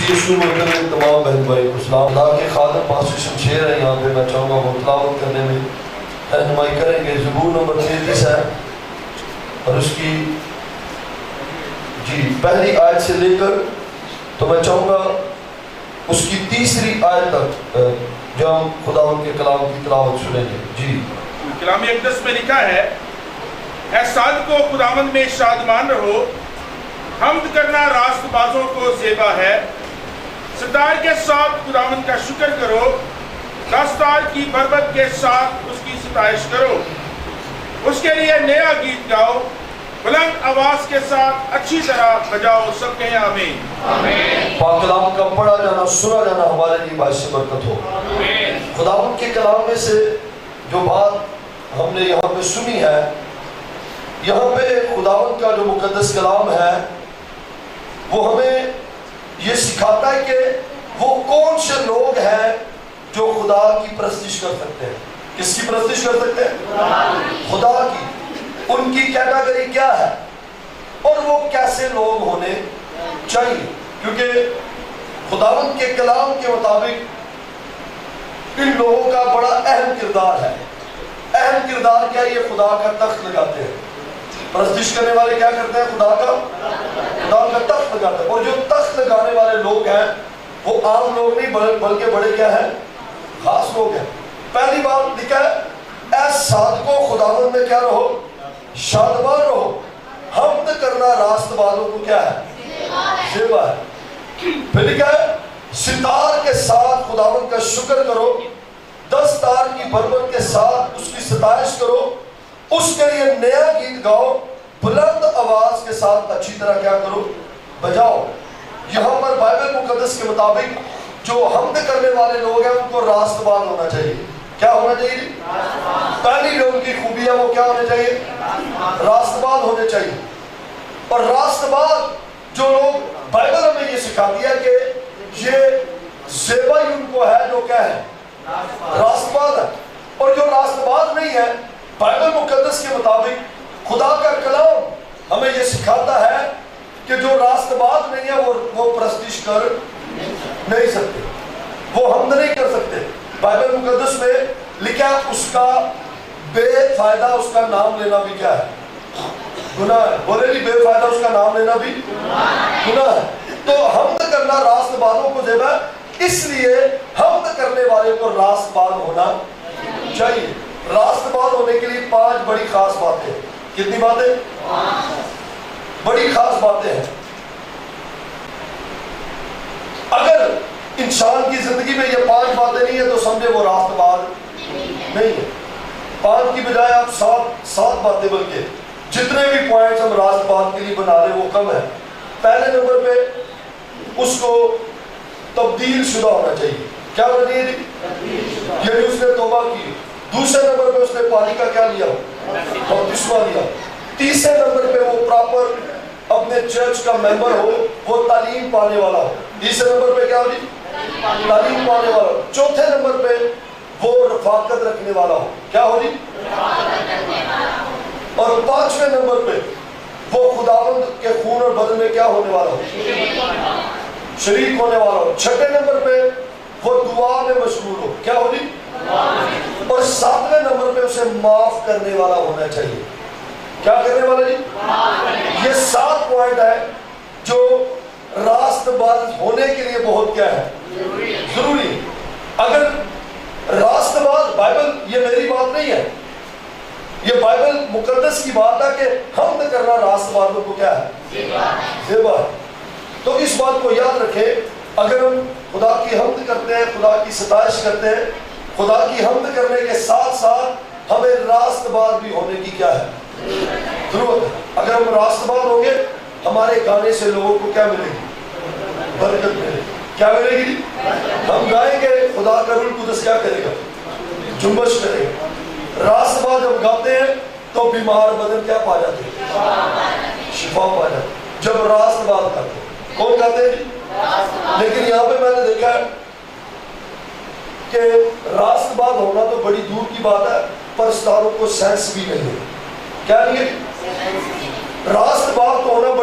یسوع میں تمام بہن بھائی کو سلام. خدا کے خادم پاسٹر شمشیر ہیں یہاں پہ. میں چاہوں گا وہ تلاوت کرنے میں رہنمائی کریں گے. زبور نمبر 33 ہے اور اس کی پہلی آیت سے لے کر تو میں چاہوں گا اس کی تیسری آیت تک جو ہم خداوند کے کلام کی تلاوت سنیں گے. کلام اقدس میں لکھا ہے، اے صادقو خداوند میں شادمان رہو، حمد کرنا راست بازوں کو زیبا ہے. ستار کے ساتھ خداوند کا شکر کرو، دستار کی بربت کے ساتھ اس کی ستائش کرو. اس کے لیے نیا گیت گاؤ، بلند آواز کے ساتھ اچھی طرح بجاؤ. سب کہیں آمین. پاک کلام کا پڑھا جانا سنا جانا ہمارے لیے باعث برکت ہو. خداوند کے کلام میں سے جو بات ہم نے یہاں پہ سنی ہے، یہاں پہ خداوند کا جو مقدس کلام ہے وہ ہمیں یہ سکھاتا ہے کہ وہ کون سے لوگ ہیں جو خدا کی پرستش کر سکتے ہیں. کس کی پرستش کر سکتے ہیں؟ خدا کی. ان کی کیٹاگری کیا ہے اور وہ کیسے لوگ ہونے چاہیے، کیونکہ خداوند کے کلام کے مطابق ان لوگوں کا بڑا اہم کردار ہے. اہم کردار کیا ہے؟ یہ خدا کا تخت لگاتے ہیں. پرستش کرنے والے کیا کرتے ہیں؟ خدا کا تخت لگاتے ہیں. اور جو تخت لگانے والے لوگ ہیں وہ عام لوگ نہیں بلکہ بڑے کیا ہیں؟ خاص لوگ ہیں. پہلی بات لکھا ہے، اے صادقو خداوند میں کیا رہو؟ شادمان رہو. حمد کرنا راست بازوں کو کیا ہے؟ زیبا ہے. پھر لکھا ہے، ستار کے ساتھ خداوند کا شکر کرو، دستار کی بربت کے ساتھ اس کی ستائش کرو. اس کے لیے نیا گیت گاؤ، بلند آواز کے ساتھ اچھی طرح کیا کرو؟ بجاؤ. یہاں پر بائبل مقدس کے مطابق جو حمد کرنے والے لوگ ہیں ان کو راست باز ہونا چاہیے. کیا ہونا چاہیے؟ پہلی جو ان کی خوبی ہے وہ کیا ہونے چاہیے؟ راست باز ہونے چاہیے. اور راست باز جو لوگ، بائبل ہمیں یہ سکھاتی ہے کہ یہ زیبا ہی ان کو ہے جو کیا ہے؟ راست باز ہے. اور جو راست باز نہیں ہے، بائبل مقدس کے مطابق خدا کا کلام ہمیں یہ سکھاتا ہے کہ جو راست باز نہیں ہے وہ پرستش کر نہیں سکتے، وہ حمد نہیں کر سکتے. بائبل مقدس میں لکھا ہے اس کا بے فائدہ اس کا نام لینا بھی کیا ہے؟ گناہ ہے. بولے نہیں، بے فائدہ اس کا نام لینا بھی گناہ ہے. تو حمد کرنا راست بازوں کو زیبا ہے، اس لیے حمد کرنے والے کو راست باز ہونا چاہیے. راست باز ہونے کے لیے 5 بڑی خاص باتیں. کتنی باتیں؟ بڑی خاص باتیں ہیں. اگر انسان کی زندگی میں یہ 5 باتیں نہیں ہیں تو سمجھے وہ راست باز نہیں ہے. 5 کی بجائے آپ 7 باتیں، بلکہ جتنے بھی پوائنٹس ہم راست باز کے لیے بنا رہے وہ کم ہے. پہلے نمبر پہ اس کو تبدیل شدہ ہونا چاہیے. کیا ہونا چاہیے؟ یعنی اس نے توبہ کی. دوسرے نمبر پہ اس نے پانی کا کیا لیا؟ بپتسمہ لیا. تیسرے نمبر پہ وہ پراپر اپنے چرچ کا ممبر ہو، وہ تعلیم پانے والا ہو. تیسرے نمبر پہ کیا ہو جی؟ تعلیم پانے والا ہو. چوتھے نمبر پہ وہ رفاقت رکھنے والا ہو. کیا ہو جی؟ اور 5ویں نمبر پہ وہ خداوند کے خون اور بدن میں کیا ہونے والا ہو؟ شریک ہونے والا ہو. 6 نمبر پہ وہ دعا میں مشغول ہو. کیا ہو جی؟ اور 7ویں نمبر پہ اسے معاف کرنے والا ہونا چاہیے. کیا کرنے والا جی؟ یہ 7 پوائنٹ ہے جو راست باز ہونے کے لیے بہت کیا ہے؟ ضروری ہے. اگر راست باز، بائبل یہ میری بات نہیں ہے، یہ بائبل مقدس کی بات ہے کہ حمد کرنا راست بازوں کو کیا ہے؟ زیبا ہے. تو اس بات کو یاد رکھیں. اگر ہم خدا کی حمد کرتے ہیں، خدا کی ستائش کرتے ہیں، خدا کی حمد کرنے کے ساتھ ساتھ ہمیں راست باز بھی ہونے کی کیا ہے؟ ضرورت ہے. اگر ہم راست باز ہوں گے ہمارے گانے سے لوگوں کو کیا ملے گی؟ برکت ملے گی. کیا ملے گی؟ ہم گائیں گے، خدا کا روح القدس کیا کرے گا؟ جنبش کرے گا. راست باز جب گاتے ہیں تو بیمار بدن کیا پا جاتے ہیں؟ شفا پا جاتے ہیں. جب راست باز گاتے ہیں. کون گاتے ہیں؟ لیکن یہاں پہ میں نے دیکھا ہے کہ راست باز ہونا تو بڑی دور کی بات ہے، پر ستاروں کو سینس بھی نہیں ہے. کیا نہیں ہے؟ راست باز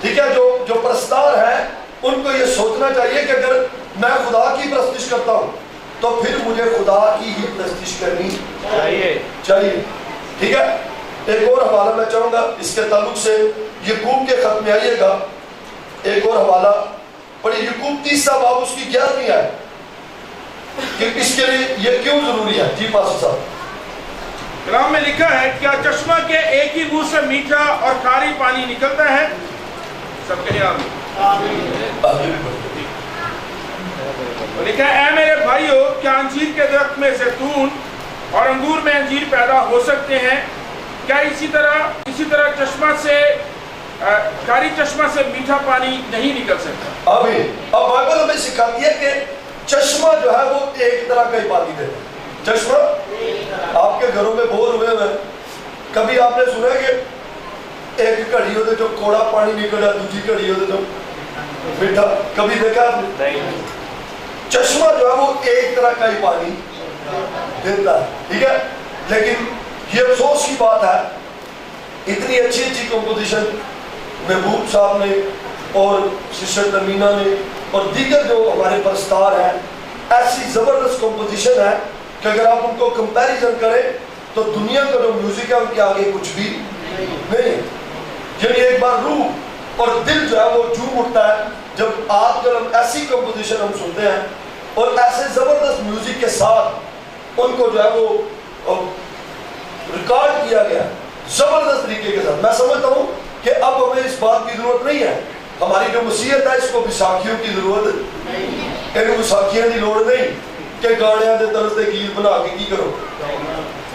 ٹھیک ہے، جو پرستار ہیں ان کو یہ سوچنا چاہیے کہ اگر میں خدا کی پرستش کرتا ہوں تو پھر مجھے خدا کی ہی پرستش کرنی چاہیے. ٹھیک ہے. ایک اور حوالہ میں چاہوں گا اس کے تعلق سے، یعقوب کے خط میں آئیے گا، ایک اور حوالہ پڑھیے، یعقوب 3 باب اس کی 11ویں ہے کہ اس کے لیے یہ کیوں ضروری ہے. جی پاسٹر صاحب. کلام میں لکھا ہے، کیا چشمہ کے ایک ہی منہ سے میٹھا اور کھاری پانی نکلتا ہے؟ سب کہیں آمین. لکھا ہے، اے میرے بھائیو، کیا انجیر کے درخت میں زیتون اور انگور میں انجیر پیدا ہو سکتے ہیں؟ کیا اسی طرح چشمہ سے کھاری چشمہ سے میٹھا پانی نہیں نکل سکتا؟ آمین. اب بائبل ہمیں سکھاتی ہے کہ چشمہ جو ہے وہ ایک طرح کا ہی پانی دیتا ہے. چشمہ آپ کے گھروں میں بور ہوئے ہوئے، کبھی آپ نے سنا ہے کہ ایک گھڑی ہوتے جو کوڑا پانی نکلا، دوسری گھڑی ہوتے جو میٹھا؟ کبھی دیکھا آپ نے؟ چشمہ جو ہے وہ ایک طرح کا ہی پانی دیتا ہے. ٹھیک ہے. لیکن یہ افسوس کی بات ہے، اتنی اچھی کمپوزیشن محبوب صاحب نے اور سسٹر ترمینا نے اور دیگر جو ہمارے پرستار ہیں، ایسی زبردست کمپوزیشن ہے کہ اگر آپ ان کو کمپیریزن کریں تو دنیا کا جو میوزک ہے ان کے آگے کچھ بھی نہیں. یعنی ایک بار روح اور دل جو ہے وہ جھوم اٹھتا ہے جب ہم ایسی کمپوزیشن ہم سنتے ہیں اور ایسے زبردست میوزک کے ساتھ ان کو جو ہے وہ ریکارڈ کیا گیا زبردست طریقے کے ساتھ. میں سمجھتا ہوں کہ اب ہمیں اس بات کی ضرورت نہیں ہے. ہماری جو مسیحیت ہے اس کو بیساکھیوں کی ضرورت نہیں، بیساکھیاں کی لوڑ نہیں کہ گاڑیاں دے طرز دے گیت بنا کے کی کرو،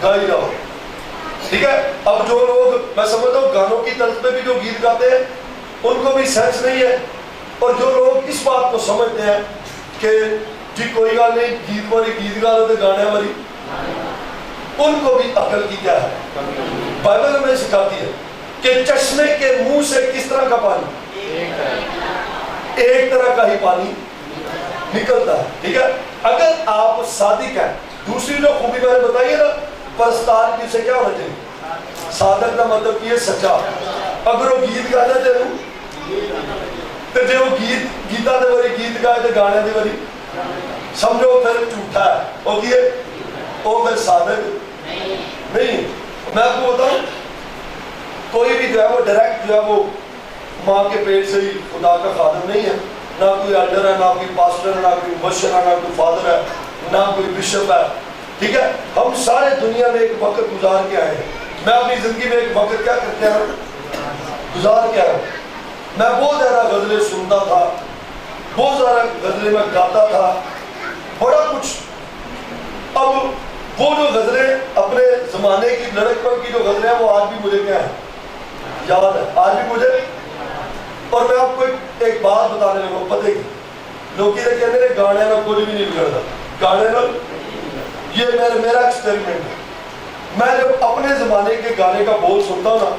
گائی جاؤ. ٹھیک ہے. اب جو لوگ، میں سمجھتا ہوں گانوں کی طرز پہ بھی جو گیت گاتے ہیں ان کو بھی سینس نہیں ہے، اور جو لوگ اس بات کو سمجھتے ہیں کہ جی کوئی گال نہیں، گیت والی گیت گا رہے تھے گانے والی، ان کو بھی عقل کی کیا ہے. بائبل ہمیں سکھاتی ہے کہ چشمے کے منہ سے کس طرح کا پانی، ایک طرح کا ہی پانی نکلتا ہے. ٹھیک ہے. اگر آپ صادق ہیں، دوسری جو خوبی میں نے بتائی ہے نا، پرستار کی سے کیا ہونا چاہیے؟ صادق کا مطلب یہ سچا. اگر وہ گیت گانے دے رہے تو جو گیتا دے وری گیت گائے دے گانے دے وری سمجھو پھر جھوٹا ہے، وہ پھر صادق نہیں. میں آپ کو بتاؤں، کوئی بھی جو ہے وہ ڈائریکٹ جو ہے وہ ماں کے پیٹ سے ہی خدا کا خادم نہیں ہے. نہ کوئی ایلڈر ہے، نہ کوئی پاسٹر ہے، نہ کوئی مبشر ہے، نہ کوئی فادر ہے، نہ کوئی بشپ ہے. ٹھیک ہے. ہم سارے دنیا میں ایک وقت گزار کے آئے ہیں. میں اپنی زندگی میں ایک وقت کیا کرتے ہیں گزار کے آیا. میں بہت زیادہ غزلیں سنتا تھا، بہت زیادہ غزلیں میں گاتا تھا، بڑا کچھ. اب وہ جو غزلیں اپنے زمانے کی لڑک پن کی جو غزلیں ہیں وہ آج بھی مجھے کیا ہے یاد ہے، آج بھی مجھے. اور میں آپ کو ایک بات بتانے لگا پتے کی، لوگ یہ کہتے ہیں گانے میں کوئی بھی نہیں بگڑتا. گانے میں یہ میرا ایکسپیریمنٹ ہے. میں جب اپنے زمانے کے گانے کا بول سنتا ہوں نا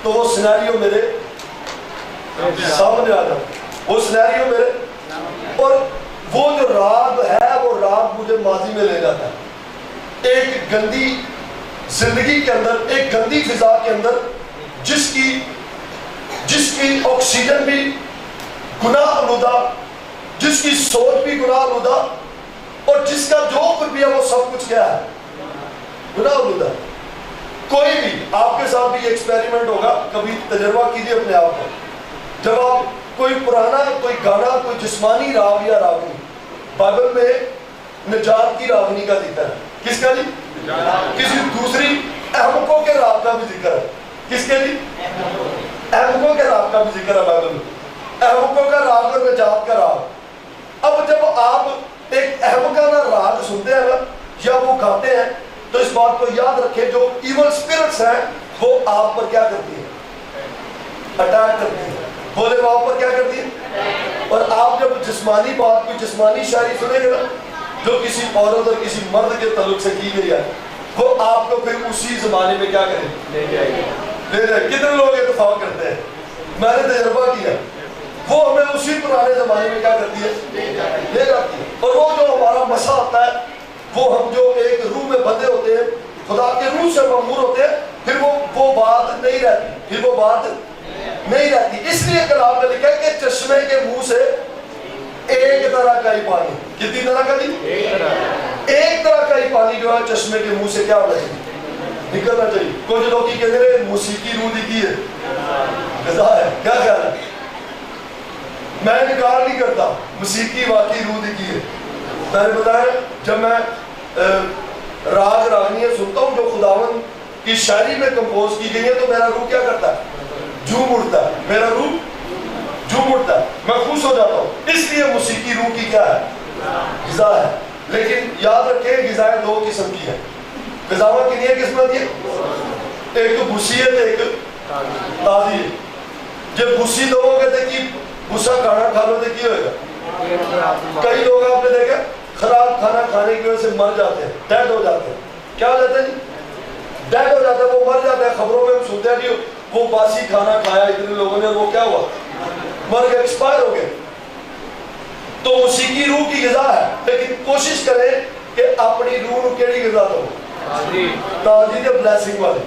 تو وہ سینیریو میرے سامنے آ جاتا، وہ سینیریو میرے، اور وہ جو راگ ہے وہ راگ مجھے ماضی میں لے جاتا ہے. ایک گندی زندگی کے اندر، ایک گندی فضا کے اندر جس کی آکسیجن بھی گناہ آلودہ، جس کی سوچ بھی گناہ آلودہ، اور جس کا جو کچھ بھی ہے وہ سب کچھ کیا ہے گناہ آلودہ. کوئی بھی آپ کے ساتھ بھی ایکسپیریمنٹ ہوگا، کبھی تجربہ کیجیے اپنے آپ کو. جب آپ کوئی پرانا کوئی گانا، کوئی جسمانی راگ یا راگنی، بائبل میں نجات کی راگنی کا ذکر ہے. کس کا جی؟ کسی دوسری احمقوں کے راگ کا بھی ذکر ہے. کس کے جی؟ احمقوں کے راگ کا بھی ذکر ہے بائبل میں. احمقوں کا راگ اور نجات کا راگ. اب جب آپ ایک احمقانہ راگ سنتے ہیں یا وہ گاتے ہیں تو اس بات کو یاد رکھیں، جو ایول سپرٹس ہیں وہ آپ پر کیا کرتی ہیں؟ اٹیک کرتی ہیں. بولے وہ آپ پر کیا کرتی ہیں؟ اور آپ جب جسمانی بات، کوئی جسمانی شاعری سنیں گے نا جو کسی عورت اور کسی مرد کے تعلق سے کی گئی ہے، وہ آپ کو پھر اسی زمانے میں کیا کریں؟ لے جائے. کتنے لوگ اتفاق کرتے ہیں؟ میں نے تجربہ کیا، وہ ہمیں اسی پرانے زمانے میں کیا کرتی ہے؟ لے جاتی ہے. اور وہ جو ہمارا مسا ہوتا ہے، وہ ہم جو ایک روح میں بندھے ہوتے ہیں، خدا کے روح سے مأمور ہوتے ہیں، پھر وہ بات نہیں رہتی، پھر وہ بات نہیں رہتی. اس لیے کلام میں لکھا ہے کہ چشمے کے منہ سے ایک طرح کا ہی پانی. کتنی طرح کا جی؟ ایک طرح کا ہی پانی جو ہے چشمے کے منہ سے کیا ہونا چاہیے؟ نکلنا چاہیے. کچھ لوگ کی کہتے ہیں موسیقی روح دی ہے غذا ہے. کیا خیال ہے؟ میں انکار نہیں کرتا, موسیقی واقعی روح دی ہے. میں نے بتایا جب میں راگ راگنیاں سنتا ہوں جو خداوند کی شاعری میں کمپوز کی گئی ہے تو میرا روح کیا کرتا ہے؟ جھوم اٹھتا ہے. میرا روح جھوم اٹھتا ہے, میں خوش ہو جاتا ہوں. اس لیے موسیقی روح کی کیا ہے؟ غذا ہے. لیکن یاد رکھیں غذائیں دو قسم کی ہیں. غذاواں کی نہیں قسمت ہے, ایک تو بھوسی ہے ایک تازی ہے. جب بھوسی دو گے تو کی بھوسا کھانا کھا لو تو کی ہوئے گا؟ کئی لوگ آپ نے دیکھا خراب کھانا کھانے کی وجہ سے مر جاتے ہیں, ڈیڈ ہو جاتے ہیں. کیا ہو جاتا ہے جی؟ ڈیڈ ہو جاتا ہے, وہ مر جاتا ہے. خبروں میں ہم سنتے ہیں کہ وہ باسی کھانا کھایا اتنے لوگوں نے, وہ کیا ہوا؟ مر گئے, ایکسپائر ہو گئے. تو موسیقی روح کی غذا ہے, لیکن کوشش کریں کہ اپنی روح کو کیڑی غذا دو؟ تازی تے بلیسنگ والی.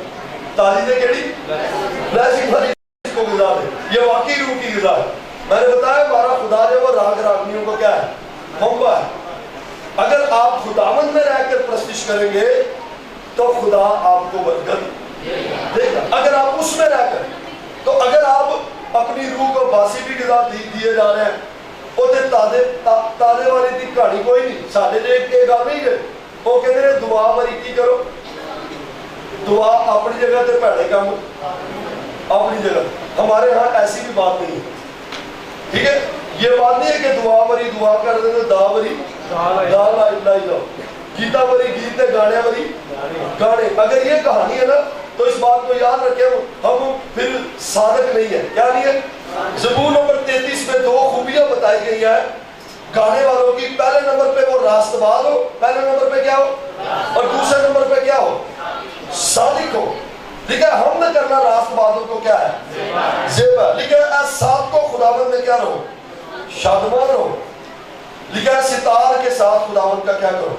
تازی تے کیڑی؟ بلیسنگ والی کو غذا دے. یہ واقعی روح کی غذا ہے. میں نے بتایا ہمارا خدا جو وہ راگ راگنیوں کو کیا ہے؟ موقع ہے. اگر آپ خداوند میں رہ کر پرستش کریں گے تو خدا آپ کو برکت دے گا. اگر آپ اس میں رہ کر, تو اگر آپ اپنی روح کو باسی بھی غذا دیے جا رہے ہیں, وہ تازے والی دی کہانی کوئی نہیں. سارے جو ایک گل نہیں ہے, وہ کہتے ہیں دعا بری کی کرو. دعا اپنی جگہ تے پیڑے کام اپنی جگہ. ہمارے ہاں ایسی بھی بات نہیں ہے. ٹھیک ہے, یہ بات نہیں ہے کہ دعا بری دعا کر دیں تو دا بری دال لائی جاؤ, گیتا بری گیت گانے بری گانے. اگر یہ کہانی ہے نا تو اس بات کو یاد رکھیں ہم پھر صادق نہیں ہے. کیا نہیں ہے؟ زبور نمبر 33 میں دو خوبیاں بتائی گئی ہیں گانے والوں کی. پہلے نمبر پہ وہ راست باز ہو, پہلے نمبر پہ کیا ہو, اور دوسرے نمبر پہ کیا ہو؟ صادق ہو. لکھا ہے ہم نہ کرنا راست بازوں کو کیا ہے؟ زیبا. لکھا ہے اے ساتھ کو خداوند میں کیا رہو؟ شادمان رہو. لکھا ہے ستار کے ساتھ خداوند کا کیا کرو؟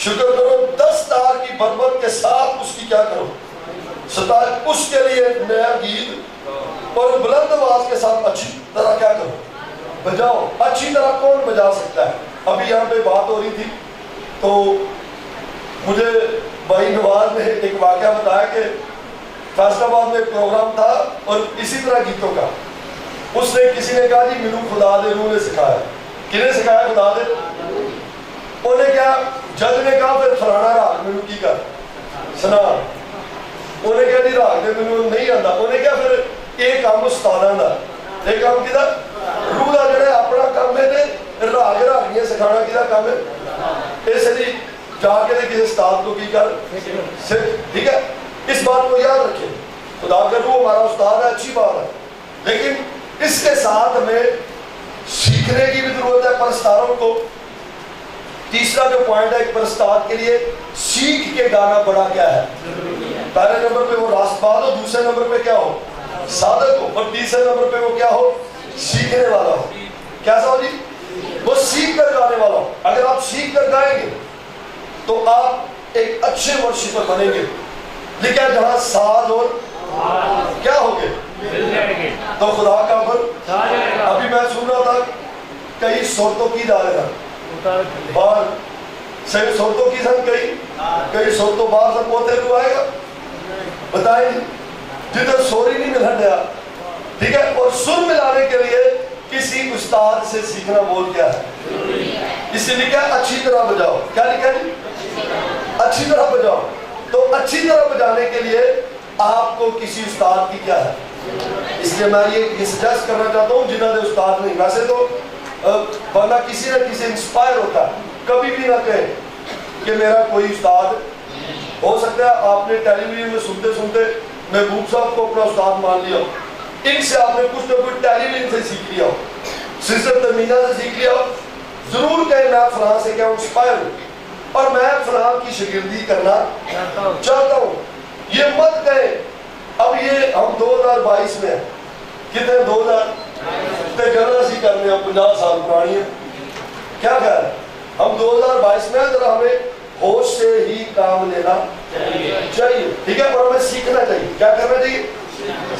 شکر کرو. 10 تار کی بربت کے ساتھ اس کی کیا کرو؟ ستار. اس کے لیے نیا گیت اور بلند آواز کے ساتھ اچھی طرح کیا کرو؟ بجاؤ. اچھی طرح کون بجا سکتا ہے؟ ابھی یہاں پہ بات ہو رہی تھی تو مجھے بھائی نواز نے ایک واقعہ بتایا کہ فیصل آباد میں ایک پروگرام تھا اور اسی طرح گیتوں کا. اس نے کسی نے کہا جی مینو خدا دے روح نے سکھایا. کنے سکھایا؟ خدا دے. انہیں کیا جج نے کہا پھر فلانا راگ مینو کی کر سنا. انہیں کہا جی راگ دے مینو نہیں آتا. انہیں کیا پھر ایک کام استاداں دا, ایک کام کیدا روح دا جڑا اپنا کام ہے تے راگ راگیاں سکھانا کیدا کام ہے. اس لیے جا کے کسی استاد کو کی کر سکھ. ٹھیک ہے, اس بات کو یاد رکھیں. خدا کا روح ہمارا استاد ہے, اچھی بات ہے, لیکن اس کے ساتھ ہمیں سیکھنے کی بھی ضرورت ہے پرستاروں کو. تیسرا جو پوائنٹ ہے ایک پرستار کے لیے سیکھ کے گانا بڑا کیا ہے؟ پہلے نمبر پہ وہ راست باز ہو, دوسرے نمبر پہ کیا ہو؟ صادق ہو, اور تیسرے نمبر پہ وہ کیا ہو؟ سیکھنے والا ہو. کیسا ہو جی؟ وہ سیکھ کر گانے والا ہو. اگر آپ سیکھ کر گائیں گے تو آپ ایک اچھے ورشپر بنیں گے. لکھا ہے جہاں ساز اور کیا ہوگے تو خدا کا بل. ابھی میں سن رہا تھا کئی صورتوں کی جا رہا باہر, صحیح صورتوں کی سن کئی صورتوں باہر سن. وہ تیرے کو آئے گا بتائیں جدھر سوری نہیں ملن دیا. ٹھیک ہے, اور سر ملانے کے لیے کسی استاد سے سیکھنا بول کیا ہے؟ اس لیے لکھا ہے اچھی طرح بجاؤ. کیا لکھا ہے جی؟ اچھی طرح بجاؤ. تو اچھی طرح بجانے کے لیے آپ کو کسی استاد کی کیا ہے؟ اس لیے میں یہ سجیسٹ کرنا چاہتا ہوں جنہوں نے استاد نہیں. ویسے تو بندہ کسی نہ کسی انسپائر ہوتا ہے. کبھی بھی نہ کہے کہ میرا کوئی استاد. ہو سکتا ہے آپ نے ٹیلی ویژن میں سنتے سنتے محبوب صاحب کو اپنا استاد مان لیا ہو. ان سے آپ نے کچھ نہ کچھ ٹیلی ویژن سے سیکھ لیا ہو, سسٹر تمینہ سے سیکھ لیا ہو. ضرور کہیں میں فلاں سے کیا انسپائر ہوں اور میں فلاں کی شاگردی کرنا چاہتا ہوں. یہ مت کہیں اب یہ ہم 2022 میں ہیں. کتنے 2000 تے جانا سی کرنے ہم 50 سال پرانی ہیں. کیا خیال ہے؟ ہم 2022 میں ہیں, ذرا ہمیں ہوش سے ہی کام لینا چاہیے. ٹھیک ہے, اور ہمیں سیکھنا چاہیے. کیا کرنا چاہیے؟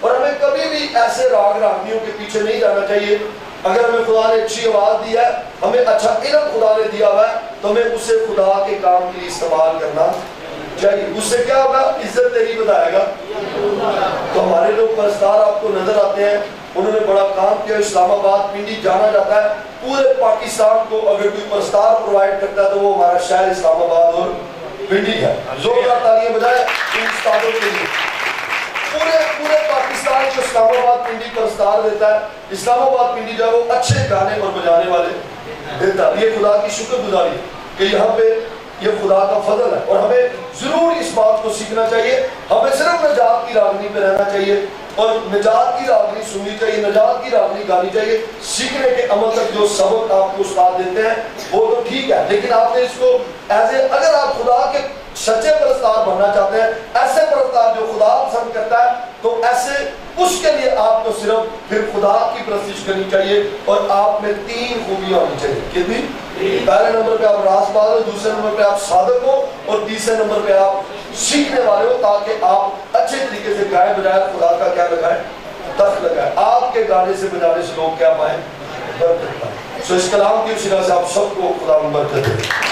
اور ہمیں کبھی بھی ایسے راگ راگنیوں کے پیچھے نہیں جانا چاہیے. اگر ہمیں خدا نے اچھی آواز دی ہے, ہمیں اچھا علم خدا نے دیا ہوا ہے, تو ہمیں اسے خدا کے کام کے لیے استعمال کرنا چاہیے. اس سے کیا ہوگا؟ عزت تیری بتائے گا. تو ہمارے لوگ پرستار آپ کو نظر آتے ہیں, انہوں نے بڑا کام کیا. اسلام آباد پنڈی جانا جاتا ہے پورے پاکستان کو. اگر کوئی پرستار پرووائڈ کرتا ہے تو وہ ہمارا شہر اسلام آباد اور پنڈی ہے. زوردار تالیاں بجائے ان استادوں کے لیے. پورے پاکستان کو اسلام آباد پنڈی پرستار دیتا ہے. اسلام آباد پنڈی جو ہے وہ اچھے گانے اور بجانے والے دیتا ہے. یہ خدا کی شکر گزاری کہ یہاں پہ یہ خدا کا فضل ہے. اور ہمیں ضرور اس بات کو سیکھنا چاہیے. ہمیں صرف نجات کی راگنی پہ رہنا چاہیے اور نجات کی راگنی سننی چاہیے, نجات کی راگنی گانی چاہیے. سیکھنے کے عمل تک جو سبق آپ کو استاد دیتے ہیں وہ تو ٹھیک ہے, لیکن آپ نے اس کو اگر آپ خدا کے سچے پرستار بننا چاہتے ہیں, ایسے پرستار جو خدا پسند کرتا ہے, تو ایسے اس کے لیے آپ کو صرف پھر خدا کی پرستش کرنی چاہیے. اور آپ میں 3 خوبیاں ہونی چاہیے. کتنی؟ پہلے نمبر پہ آپ راست باز ہو, دوسرے نمبر پہ آپ صادق ہو, اور تیسرے نمبر پہ آپ سیکھنے والے ہو, تاکہ آپ اچھے طریقے سے گائے بجائے خدا کا کیا لگائیں؟ تخت لگائیں. آپ کے گانے سے بجانے سے لوگ کیا پائیں؟ برکت پائیں. سو اس کلام کی وسیلہ سے آپ سب کو خدا برکت دے.